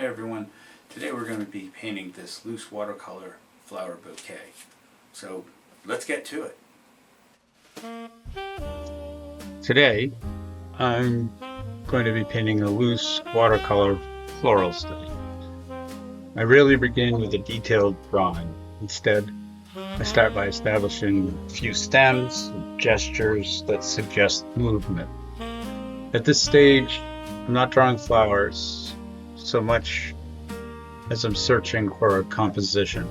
Hey everyone, today we're going to be painting this loose watercolor flower bouquet. So let's get to it. Today I'm going to be painting a loose watercolor floral study. I rarely begin with a detailed drawing. Instead, I start by establishing a few stems, gestures that suggest movement. At this stage, I'm not drawing flowers so much as I'm searching for a composition.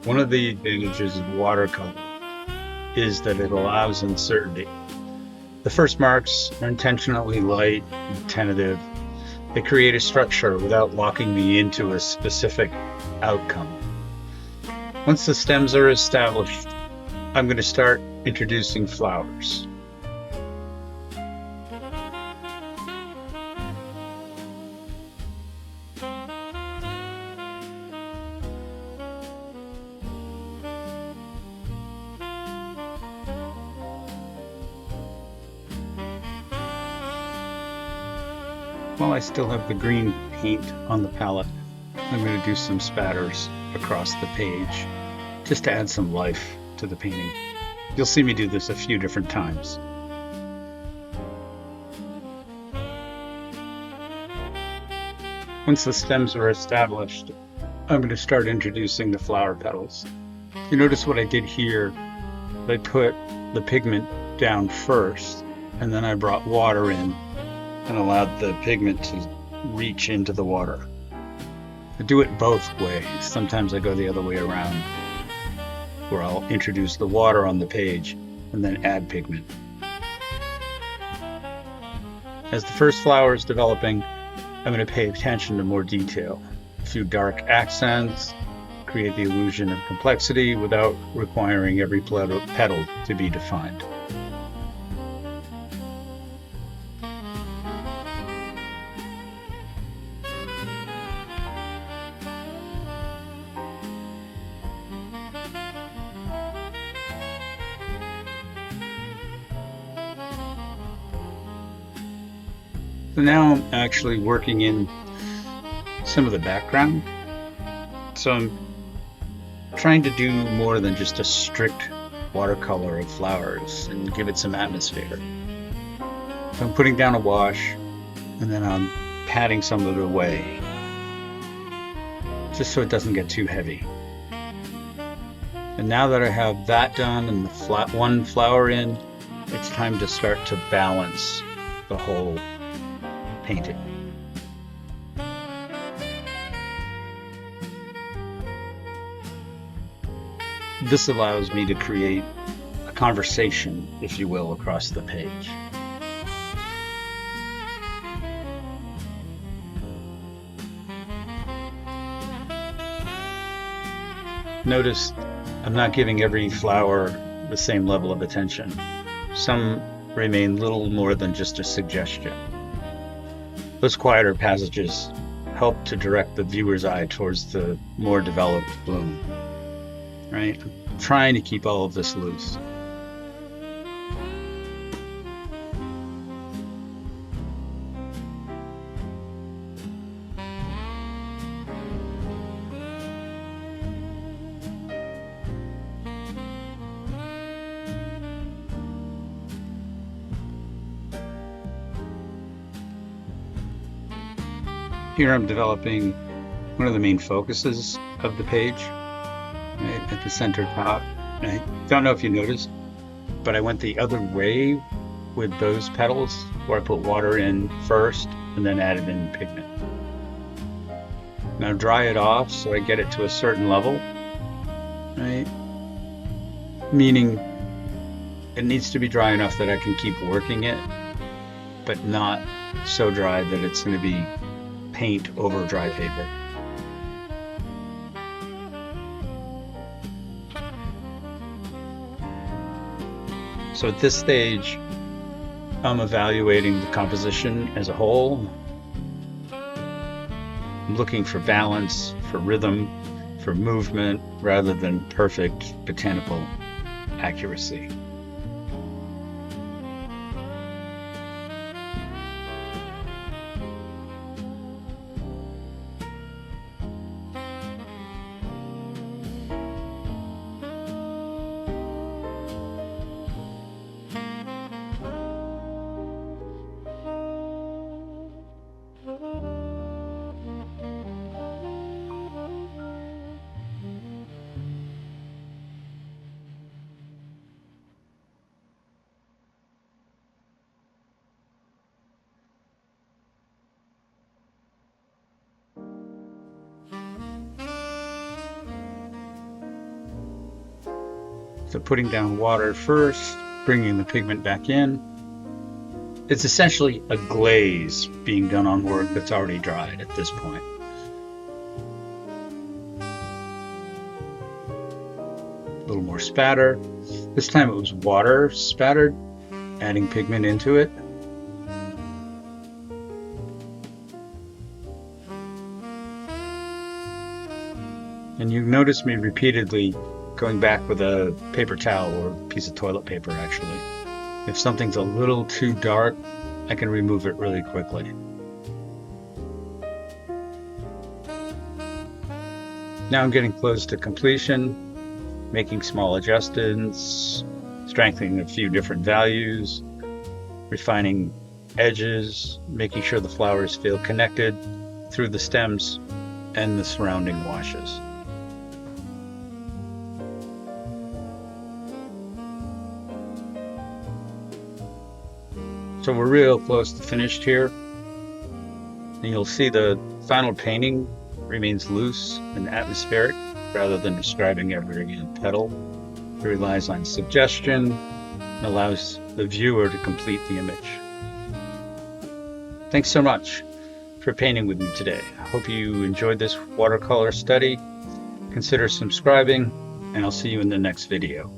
One of the advantages of watercolor is that it allows uncertainty. The first marks are intentionally light and tentative. They create a structure without locking me into a specific outcome. Once the stems are established, I'm going to start introducing flowers. While I still have the green paint on the palette, I'm going to do some spatters across the page just to add some life to the painting. You'll see me do this a few different times. Once the stems are established, I'm going to start introducing the flower petals. You notice what I did here. I put the pigment down first, and then I brought water in and allowed the pigment to reach into the water. I do it both ways. Sometimes I go the other way around, where I'll introduce the water on the page and then add pigment. As the first flower is developing, I'm going to pay attention to more detail. A few dark accents, create the illusion of complexity without requiring every petal to be defined. So now I'm actually working in some of the background. So I'm trying to do more than just a strict watercolor of flowers and give it some atmosphere. So I'm putting down a wash and then I'm patting some of it away, just so it doesn't get too heavy. And now that I have that done and the one flower in, it's time to start to balance the whole painting. This allows me to create a conversation, if you will, across the page. Notice I'm not giving every flower the same level of attention. Some remain little more than just a suggestion. Those quieter passages help to direct the viewer's eye towards the more developed bloom. Right? I'm trying to keep all of this loose. Here I'm developing one of the main focuses of the page, right, at the center top. I don't know if you noticed, but I went the other way with those petals, where I put water in first and then added in pigment. Now dry it off so I get it to a certain level, right? Meaning it needs to be dry enough that I can keep working it, but not so dry that it's going to be paint over dry paper. So at this stage, I'm evaluating the composition as a whole. I'm looking for balance, for rhythm, for movement, rather than perfect botanical accuracy. So putting down water first, bringing the pigment back in. It's essentially a glaze being done on work that's already dried at this point. A little more spatter. This time it was water spattered, adding pigment into it. And you notice me repeatedly going back with a paper towel or a piece of toilet paper, actually. If something's a little too dark, I can remove it really quickly. Now I'm getting close to completion, making small adjustments, strengthening a few different values, refining edges, making sure the flowers feel connected through the stems and the surrounding washes. So we're real close to finished here. And you'll see the final painting remains loose and atmospheric rather than describing every petal. It relies on suggestion and allows the viewer to complete the image. Thanks so much for painting with me today. I hope you enjoyed this watercolor study. Consider subscribing, and I'll see you in the next video.